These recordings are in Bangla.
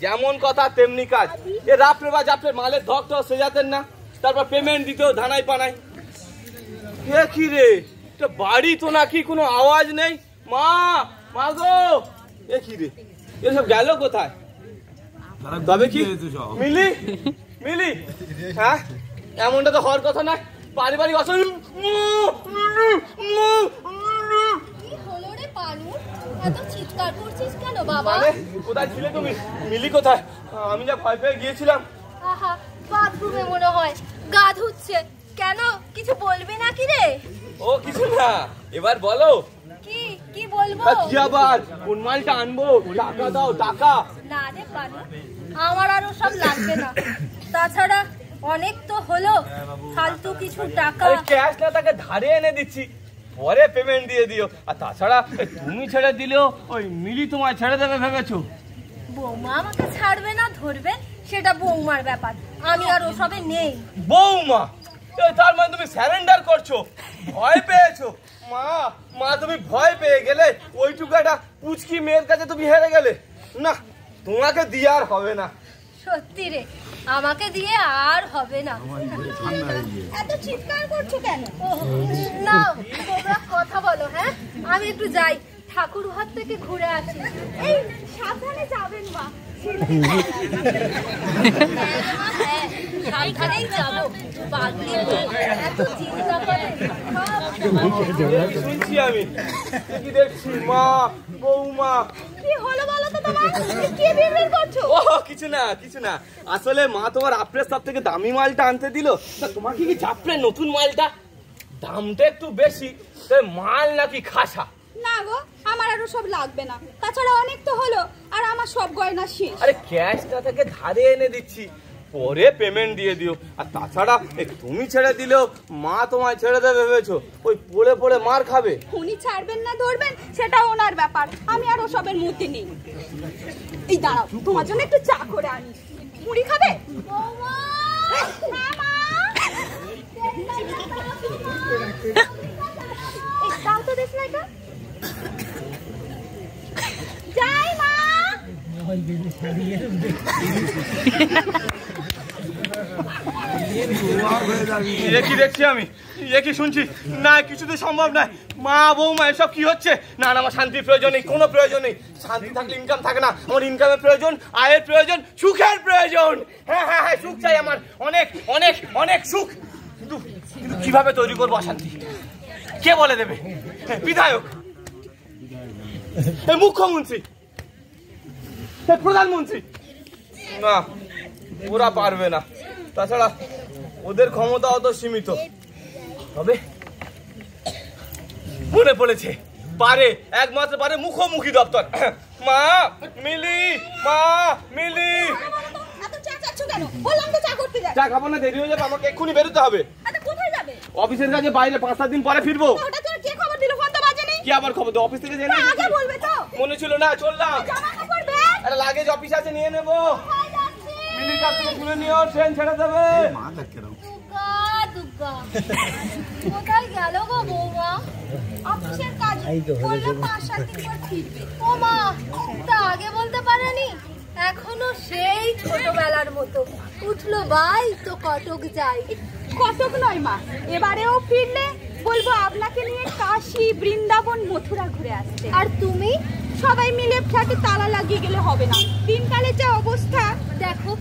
যেমন কথা তেমনি কাজ। এ রাপরে বা জাপরে মালের ধক তো সেজাতেন না, তারপর পেমেন্ট দিতেও ধানাই পানাই। এ কি রে, বাড়ি তো নাকি কোনো আওয়াজ নেই। মা, মা গো, এ কি রে, এসব গেল কোথায়? তবে কি মিলি মিলি, হ্যাঁ এমনটা তো হওয়ার কথা না। পারিবারিক অশান্তি। কোথায় ছিলে তুমি? মিলি কোথায়? আমি যা ভয় পেয়ে গিয়েছিলাম। বাথরুমে মনে হয় গা ধুচ্ছে। কেন, কিছু বলবি না কি রে? ও কিছু না, এবার বলো। কি কি বলবো? কি আবার কোন মালটা আনবো? টাকা দাও টাকা। না রে পানু, আমার আর সব লাগবে না। তাছাড়া অনেক তো হলো, ফালতু কিছু টাকা। ক্যাশ না তাকে ধারে এনে দিচ্ছি, পরে পেমেন্ট দিয়ে দিও। আর তাছাড়া তুমি ছেড়ে দিলেও ওই মিলি তোমায় ছেড়ে দেবে ভেবেছো? বৌমা আমাকে ছাড়বে না ধরবে সেটা বৌমার ব্যাপার, আমি আর ওসবে নেই। বৌমা, তার মানে তুমি স্যারেন্ডার করছো? ভয় পেয়েছো? মা মা, তুমি ভয় পেয়ে গেলে? ওইটুকু একটা পুচকি মেয়ের কাছে তুমি হেরে গেলে। না, তোমাকে দিয়ে আর হবে না। সত্যি রে, আমাকে দিয়ে আর হবে না। এত চিৎকার করছো কেন? না তোমরা কথা বলো। হ্যাঁ আমি একটু যাই, ঠাকুর ঘর থেকে ঘুরে আসি। এই সাবধানে যাবেন মা। সাবধানেই যাবো। শুনছি আমি, কি দেখছি মা বৌমা। কি হলো বলো তো তোমার? কি বিড়বিড় করছো? ও কিছু না কিছু না, আসলে মা তোমার আপরের সব থেকে দামি মালটা আনতে দিল। তোমাকে কি চাপড়ে নতুন মালটা দামটা একটু বেশি, মাল নাকি খাসা। না গো, আমার আরো সব লাগবে না। তাছাড়া অনেক তো হলো, আর আমার সব গয়না শেষ। আরে ক্যাশটা থেকে ধারে এনে দিচ্ছি, পরে পেমেন্ট দিয়ে দিও। আর তাছাড়া তুমি ছেড়ে দিলেও মা তোমায় ছেড়ে দেবে ভেবেছো? ওই পড়ে পড়ে মার খাবে। উনি ছাড়বেন না ধরবেন সেটা ওনার ব্যাপার, আমি আর ওসবের মধ্যে নেই। এই দাঁড়াও, তোমার জন্য একটু চা করে আনি। মুড়ি খাবে? দাও তো দেখ না এটা। যাই মা। কি দেখছি আমি, কি শুনছি? না কিছুতে সম্ভব নয়। মা বৌমা এসব কি হচ্ছে? না না, আমার শান্তির প্রয়োজন নেই, কোনো প্রয়োজন নেই। শান্তি থাকলে ইনকাম থাকে না। আমার ইনকামের প্রয়োজন, আয়ের প্রয়োজন, সুখের প্রয়োজন। হ্যাঁ হ্যাঁ হ্যাঁ, সুখ চাই আমার, অনেক অনেক অনেক সুখ। কিন্তু কিন্তু কিভাবে তৈরি করবো অশান্তি? কে বলে দেবে? বিধায়ক। মুখ্যমন্ত্রী, প্রধানমন্ত্রী, না ওরা পারবে না। তাছাড়া ওদের ক্ষমতা অত সীমিত। তবে মনে পড়েছে, পারে, একমাত্র পারে মুখোমুখি দপ্তর। মা মিলি, মা মিলি। চা খাবো না, দেরি হয়ে যাবে, আমাকে এক্ষুনি বেরোতে হবে। অফিসের কাছে বাইরে 5-7 দিন পরে ফিরবো। কি আবার খবর? তো অফিস থেকে জেনে মনে ছিল না, চললাম। একটা লাগেজ অফিস আছে, নিয়ে নেবো। মিলির কাছ থেকে তুলে নিও, ট্রেন ছেড়ে দেবে। কোথায় গেল গো বৌমা? অফিসের কাজ করলে 5-7 দিন পর ফিরবে। ও মা, তা আগে বলতে পারেনি? এখনো সেই ছোটবেলার মতো, উঠলো বাই তো কটক যাই। কটক নয় মা, এবারেও ফিরলে বলবো আপনাকে নিয়ে কাশী, বৃন্দাবন, মথুরা ঘুরে আসছে। আর তুমি সবাই মিলে ফ্ল্যাটে তালা লাগিয়ে গেলে হবে না। দিনকালে যা অবস্থা, দেখো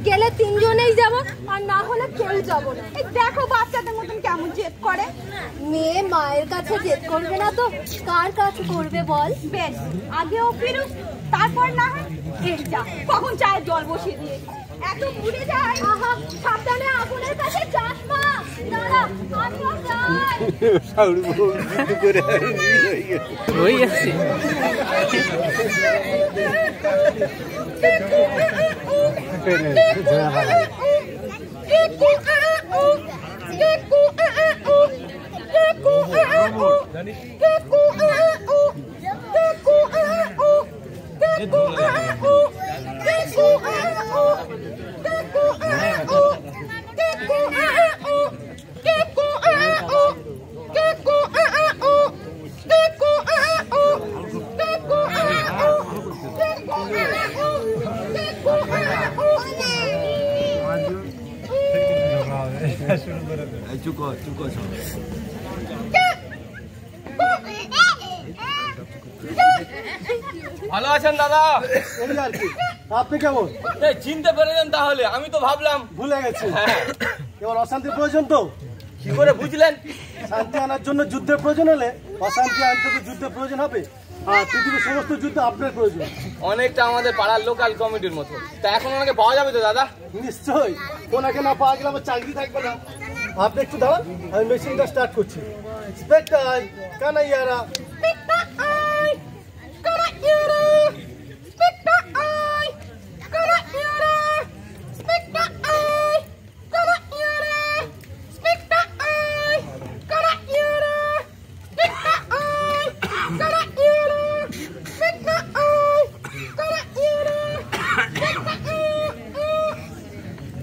গেলে 3 জনেই যাব, আর না হলে কেউ যাব না। দেখো বাচ্চাদের মতন কেমন জেদ করে। মেয়ে মায়ের কাছে জেদ করবে না তো কার কাছে করবে বল? বেশ, আগেও ফিরুক, তারপর না হয় এই যা, কখন চায়ের জল বসিয়ে দিয়ে এত ঘুরে যায়। আহা, সাবধানে আগুনের কাছে যাস মা। দাঁড়া, আমিও যাই। ওই আছে ভালো আছেন দাদা? আপনি কেমন? চিনতে পেরেছেন তাহলে? আমি তো ভাবলাম ভুলে গেছি। এবার অশান্তির প্রয়োজন তো? কি করে বুঝলেন? শান্তি আনার জন্য যুদ্ধের প্রয়োজন হলে অশান্তি আনতে তো যুদ্ধের প্রয়োজন হবে। আর পৃথিবীর সমস্ত যুদ্ধ আপনার প্রয়োজন। অনেকটা আমাদের পাড়ার লোকাল কমিটির মতো। তা এখন ওনাকে পাওয়া যাবে তো দাদা? নিশ্চয়ই, ওনাকে না পাওয়া গেলে আমার চাকরি থাকবে না। আপনি একটু দাঁড়ান, আমি মেশিনটা স্টার্ট করছি। ইন্সপেক্টর কানাইয়ারা,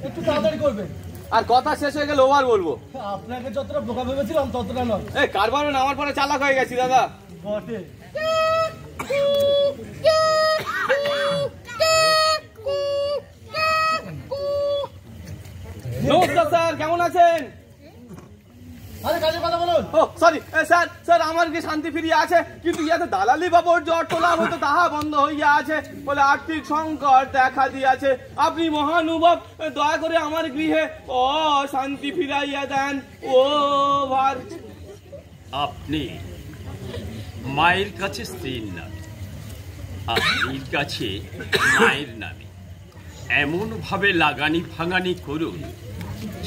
একটু তাড়াতাড়ি করবেন। আর কথা শেষ হয়ে গেলে ওভার বলবো। আপনাকে যতটা বোকা ভেবেছিলাম ততটা নয়। এই কারবার না, আমার পরে চালাক হয়ে গেছি দাদা। বটে। নমস্কার স্যার, কেমন আছেন? আরে কাজে কথা বলুন। ও সরি স্যার, স্যার আমার কি শান্তি ফিরিয়ে আছে, কিন্তু ইয়াতে দালালি বাবর জট তোলা হয়তো তাহা বন্ধ হইয়া আছে বলে আর্থিক সংকট দেখা দিয়াছে। আপনি মহানুভব, দয়া করে আমার গৃহে ও শান্তি ফিরাইয়া দেন। ও ভার আপনি মায়ের কাছে স্ত্রীর নামে, আপনির কাছে মায়ের নামে এমন ভাবে লাগানি ভাঙানি করুন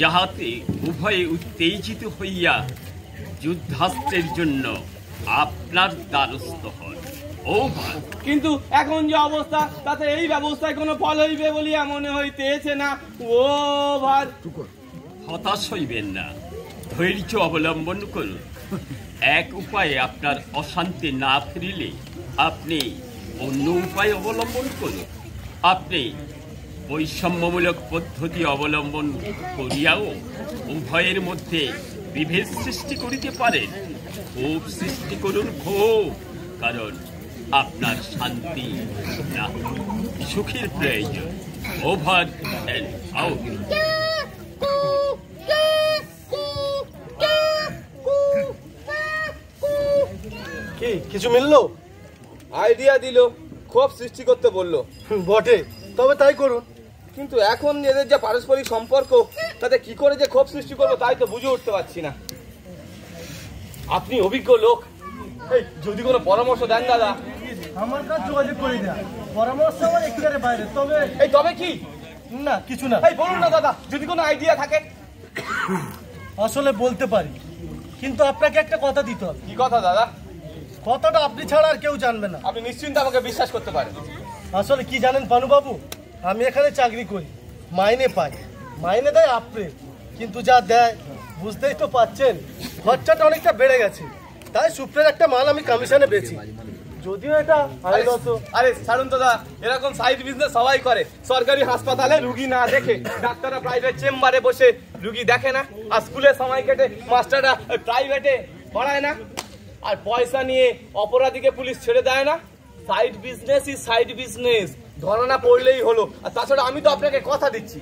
যাহাতে উভয়ে উত্তেজিত হইয়া যুদ্ধাস্ত্রের জন্য আপনার দ্বারস্থ হন। ও কিন্তু এখন যে অবস্থা, তাতে এই ব্যবস্থায় কোনো ফল হইবে বলিয়া মনে হইতেছে না। ও ভার হতাশ হইবেন না, ধৈর্য অবলম্বন করুন। এক উপায়ে আপনার অশান্তি না ফিরিলে আপনি অন্য উপায় অবলম্বন করুন। আপনি বৈষম্যমূলক পদ্ধতি অবলম্বন করিয়াও উভয়ের মধ্যে বিভেদ সৃষ্টি করিতে পারেন। ক্ষোভ সৃষ্টি করুন, ক্ষোভ, কারণ আপনার শান্তি না সুখের প্রয়োজন। Over and out. কি কিছু মিললো? আইডিয়া দিল, ক্ষোভ সৃষ্টি করতে বললো। বটে, তবে তাই করুন। কিন্তু এখন এদের যে পারস্পরিক সম্পর্ক, তাতে কি করে যে ক্ষোভ সৃষ্টি করবো তাই তো বুঝে উঠতে পারছি না। আপনি অভিজ্ঞ লোক, এই যদি কোনো পরামর্শ দেন দাদা। আমার কাছে যোগাযোগ করে দেয়া পরামর্শ আমার একেবারে বাইরে। তবে এই তবে কি? না কিছু না। এই বলুন না দাদা, যদি কোনো আইডিয়া থাকে। আসলে বলতে পারি, কিন্তু আপনাকে একটা কথা দিতে হবে। কি কথা দাদা? কথাটা আপনি ছাড়া আর কেউ জানবে না। আপনি নিশ্চিন্তে আমাকে বিশ্বাস করতে পারেন। আসলে কি জানেন পানুবাবু, আমি এখানে চাকরি করি, মাইনে পাই, মাইনে দেয় আপনি, কিন্তু যা দেয় বুঝতেই তো পাচ্ছেন, খরচাটা অনেকটা বেড়ে গেছে। তাই সুপ্রের একটা মাল আমি কমিশনে বেচি, যদিও এটা আইনত। আরে ছাড়ুন তো দাদা, এরকম সাইড বিজনেস সবাই করে। সরকারি হাসপাতালে রুগী না দেখে ডাক্তাররা প্রাইভেট চেম্বারে বসে রুগী দেখে না, আর স্কুলে সময় কেটে মাস্টাররা প্রাইভেটে পড়ায় না, আর পয়সা নিয়ে অপরাধীকে পুলিশ ছেড়ে দেয় না। Side business is side business, ধরা না পড়লেই হলো। আর তাছাড়া আমি তো আপনাকে কথা দিচ্ছি।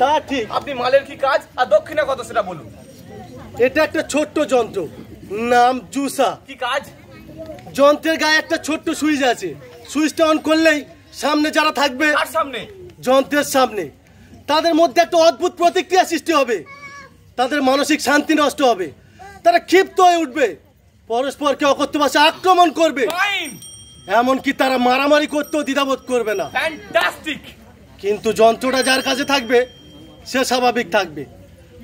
তা ঠিক। আপনি মালের কি কাজ আর দক্ষিণা কত সেটা বলুন। এটা একটা ছোট্ট যন্ত্র, নাম জুসা। কি কাজ? যন্ত্রের গায়ে একটা ছোট্ট সুইচ আছে, সুইচটা অন করলেই সামনে যারা থাকবে, কার সামনে? যন্ত্রের সামনে, তাদের মধ্যে একটা অদ্ভুত প্রতিক্রিয়া সৃষ্টি হবে, তাদের মানসিক শান্তি নষ্ট হবে, তারা ক্ষিপ্ত হয়ে উঠবে, পরস্পরকে অকথ্য ভাষায় আক্রমণ করবে, এমনকি তারা মারামারি করতেও দ্বিধাবোধ করবে না। ফ্যান্টাস্টিক। কিন্তু যন্ত্রটা যার কাছে থাকবে সে স্বাভাবিক থাকবে,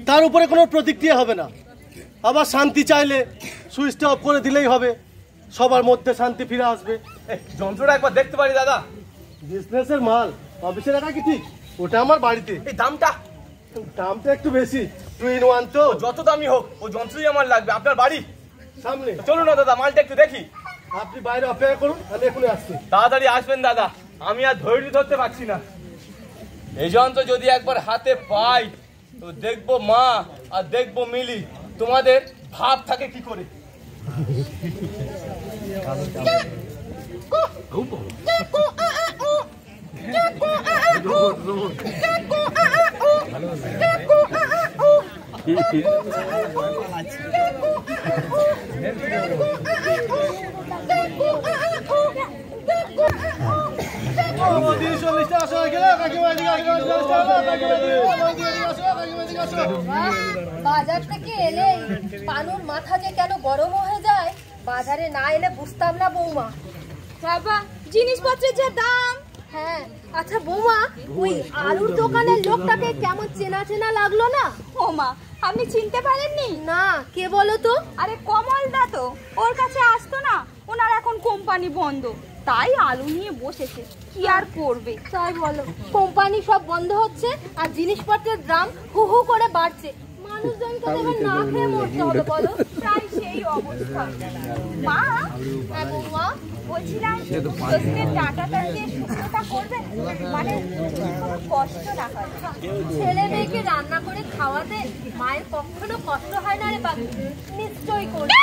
তার উপরে কোনো প্রতিক্রিয়া হবে না। আবার শান্তি চাইলে সুইচটা অফ করে দিলেই হবে, সবার মধ্যে শান্তি ফিরে আসবে। যন্ত্রটা একবার দেখতে পারি দাদা? বিজনেসের মাল, অফিসে রাখা কি ঠিক? ওটা আমার বাড়িতে। এই দামটা? দামটা একটু বেশি, 2 in 1 তো। যত দামি হোক ও যন্ত্রই আমার লাগবে। আপনার বাড়ি সামনে। চলুন না দাদা, মালটা একটু দেখি। আপনি বাইরে অপেক্ষা করুন, আমি এখনই আসছি। তাড়াতাড়ি আসবেন দাদা, আমি আর ধৈর্য ধরতে পারছি না। এই যন্ত্র যদি একবার হাতে পাই তো দেখবো মা আর দেখবো মিলি তোমাদের ভাব থাকে কি করে। বাজার থেকে এলে পানুর মাথা যে কেন গরম হয়ে যায়, বাজারে না এলে বুঝতাম না বৌমা। বাবা, জিনিসপত্রের যা দাম। হ্যাঁ, আচ্ছা বৌমা, ওই আলুর দোকানের লোকটাকে কেমন চেনা চেনা লাগলো না? ও মা, আপনি চিনতে পারেননি? না, কে বলো তো? আরে কমলদা তো, ওর কাছে আসতো না, ওনার এখন কোম্পানি বন্ধ, তাই আলু নিয়ে বসেছে, কি আর করবে। তাই বলো, কোম্পানি সব বন্ধ হচ্ছে আর জিনিসপত্রের দাম হু হু করে বাড়ছে, মানুষজনকে এবার না খেয়ে মরতে হবে বলো। প্রায় সেই অবস্থা। মা, বৌমা বলছিলাম ষষ্ঠীর ডাঁটাটা দিয়ে শুক্তোটা করবেন, মানে কোনো কষ্ট না হয়। ছেলে মেয়েকে রান্না করে খাওয়াতে মায়ের কখনো কষ্ট হয় না রে বাবু, নিশ্চয়ই করবে।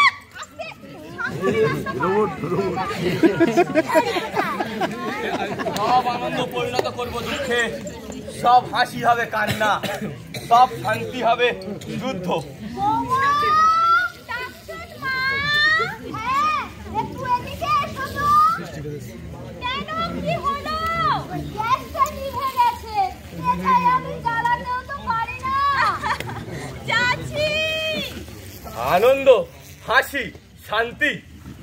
সব আনন্দ পরিণত করবো দুঃখে, সব হাসি হবে কান্না, সব শান্তি হবে যুদ্ধ। আনন্দ, হাসি, শান্তি,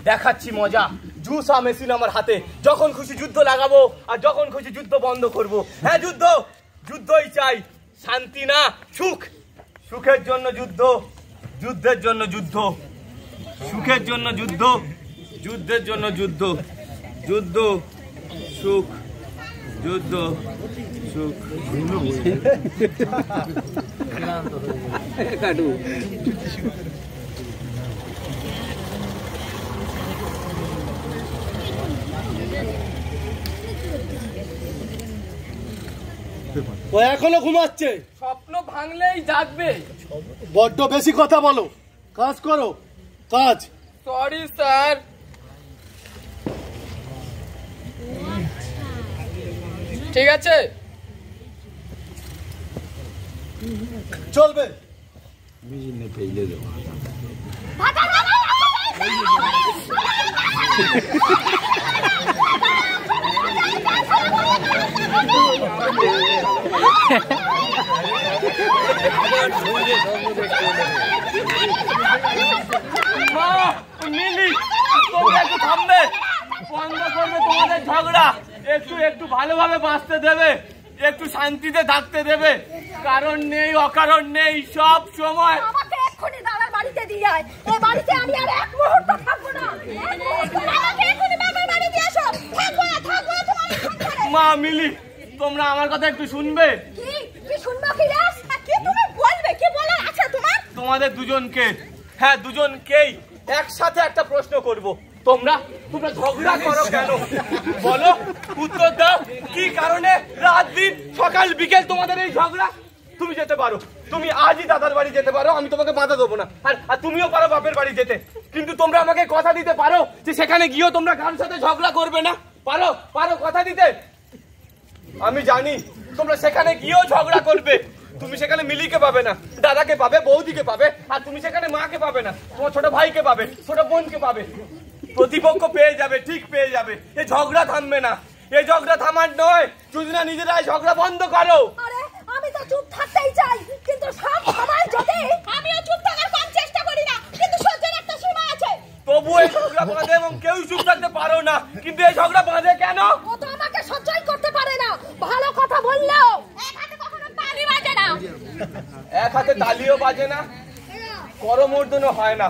দেখাচ্ছি মজা। জুসা মেশিন আমার হাতে, যখন খুশি যুদ্ধ লাগাবো আর যখন খুশি যুদ্ধ বন্ধ করব। হ্যাঁ, যুদ্ধ, যুদ্ধই চাই, শান্তি না সুখ। সুখের জন্য যুদ্ধ, যুদ্ধের জন্য যুদ্ধ, সুখের জন্য যুদ্ধ, যুদ্ধের জন্য যুদ্ধ, যুদ্ধ সুখ, যুদ্ধ সুখ। ও এখনো ঘুমাচ্ছে? স্বপ্ন ভাঙলেই জাগবে। বড্ড বেশি কথা বলো, কাজ করো, কাজ। Sorry sir. ঠিক আছে, চলবে। মা, মিলি, তোমরা একটু থামবে? বন্ধ করবে তোমাদের ঝগড়া? একটু একটু ভালোভাবে বাঁচতে দেবে, একটু শান্তিতে থাকতে দেবে। কারণ নেই, অকারণ নেই, সব সময় আমাকে এক্ষুনি দাদার বাড়িতে দিয়ে আয়। এই বাড়িতে আমি আর এক মুহূর্ত থাকবো না। আমাকে এক্ষুনি বাবার বাড়ি দিয়ে আসো। থাকবো না, থাকবো না তোমার সংসারে। মা, মিলি, তোমরা আমার কথা একটু শুনবে? কি শুনবো? কি রাস? কি তুমি বলবে? কি বলার আছে তোমার? তোমাদের দুজনকে, হ্যাঁ দুজনকেই একসাথে একটা প্রশ্ন করব। তোমরা ঝগড়া করো কেন? বলো, উত্তর দাও। কি কারণে রাত দিন সকাল বিকেল তোমাদের এই ঝগড়া? তুমি যেতে পারো, তুমি আজই দাদার বাড়ি যেতে পারো, আমি তোমাকে বাধা দেবো না। আর তুমিও পারো বাপের বাড়ি যেতে, কিন্তু তোমরা আমাকে কথা দিতে পারো যে সেখানে গিয়েও তোমরা কারোর সাথে ঝগড়া করবে না? পারো? পারো কথা দিতে? আমি জানি তোমরা সেখানে গিয়েও ঝগড়া করবে। তুমি সেখানে মিলিকে পাবে না, দাদাকে পাবে, বৌদিকে পাবে, আর তুমি সেখানে মাকে পাবে না, তোমার ছোট ভাইকে পাবে, ছোট বোনকে পাবে। প্রতিপক্ষ পেয়ে যাবে, ঠিক পেয়ে যাবে। এই ঝগড়া থামবে না, এই ঝগড়া থামার নয়। যদি না নিজেরাই ঝগড়া বন্ধ করো। আরে আমি তো চুপ থাকতেই চাই, কিন্তু সব সময় যদি আমিও চুপ থাকার কোন চেষ্টা করি না, কিন্তু সহ্যের একটা সীমা আছে। তবু এই ঝগড়া বাঁধে এবং কেউ চুপ থাকতে পারো না। কিন্তু এই ঝগড়া বাঁধে কেন? ও তো আমাকে সহ্যই করতে পারে না। ভালো কথা বললেও এক হাতে কখনো তালি বাজে না। এক হাতে তালিও বাজে না, করমর্দনও হয় না।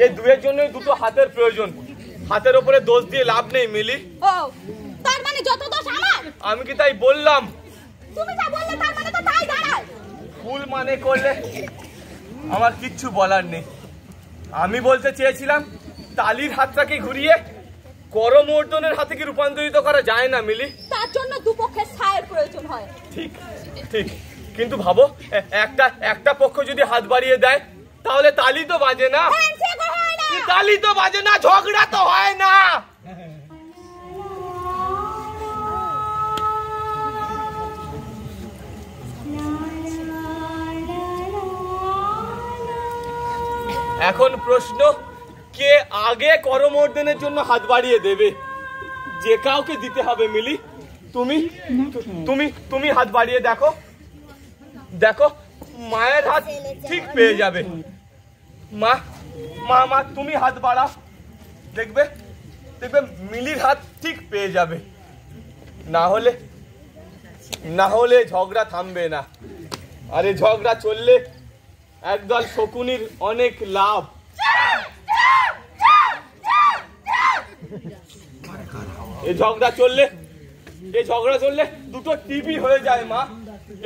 এই দুয়ের জন্যই দুটো হাতের প্রয়োজন। হাতের উপরে দোষ দিয়ে লাভ নেই মিলি। ও তার মানে যত দোষ আমার? আমি কি তাই বললাম? তুমি যা বললে তার মানে তো তাই দাঁড়ায়। ভুল মানে করলে আমার কিচ্ছু বলার নেই। আমি বলতে চেয়েছিলাম তালির হাতটাকে ঘুরিয়ে করমর্দনের হাতে কি রূপান্তরিত করা যায় না মিলি? তার জন্য দুপক্ষের ছায়ের প্রয়োজন হয়। ঠিক ঠিক, কিন্তু ভাবো একটা পক্ষ যদি হাত বাড়িয়ে দেয় তাহলে তালি তো বাজে না। তালি তো বাজে না, ঝগড়া তো হয় না। এখন প্রশ্ন, কে আগে করমর্দনের জন্য হাত বাড়িয়ে দেবে? যে কাউকে দিতে হবে মিলি। তুমি তুমি তুমি হাত বাড়িয়ে দেখো, দেখো মায়ের হাত ঠিক পেয়ে যাবে। মা মা মা তুমি হাত বাড়াও, দেখবে দেখবে মিলির হাত ঠিক পেয়ে যাবে। না হলে ঝগড়া থামবে না। আরে ঝগড়া চললে একদল শকুনির অনেক লাভ। এই ঝগড়া চললে দুটো টিভি হয়ে যায় মা।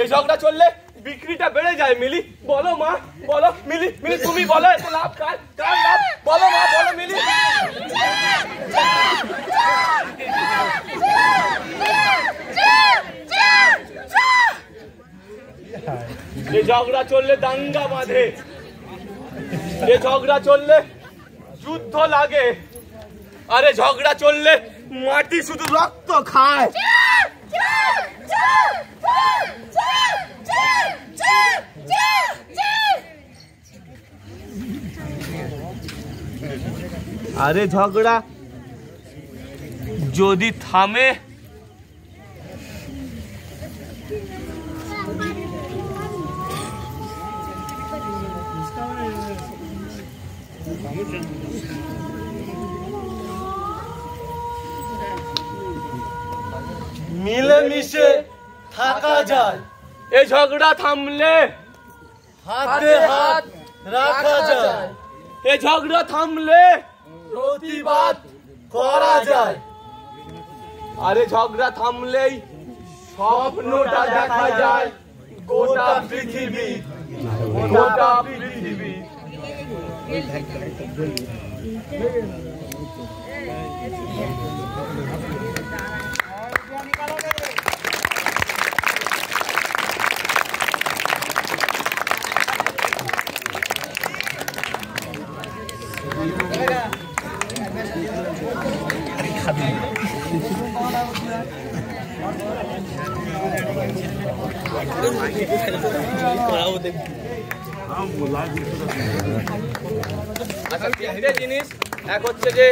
এই ঝগড়া চললে বিক্রিটা বেড়ে যায় মিলি। বলো মা, বলো মিলি, মিলি তুমি বলো, এত লাভ কার লাভ? বলো মা, বলো মিলি। এই ঝগড়া চললে দাঙ্গা বাঁধে, এই ঝগড়া চললে যুদ্ধ লাগে, আরে ঝগড়া চললে মাটি শুধু রক্ত খায়। আরে ঝগড়া যদি থামে মিলেমিশে থাকা যায়, এই ঝগড়া থামলে হাতে হাত রাখা যায়, এই ঝগড়া থামলে প্রতিবাদ করা যায়। আরে ঝগড়া থামলেই স্বপ্নটা দেখা যায় গোটা পৃথিবী, গোটা পৃথিবী। আচ্ছা, তিনটে জিনিস। এক হচ্ছে যে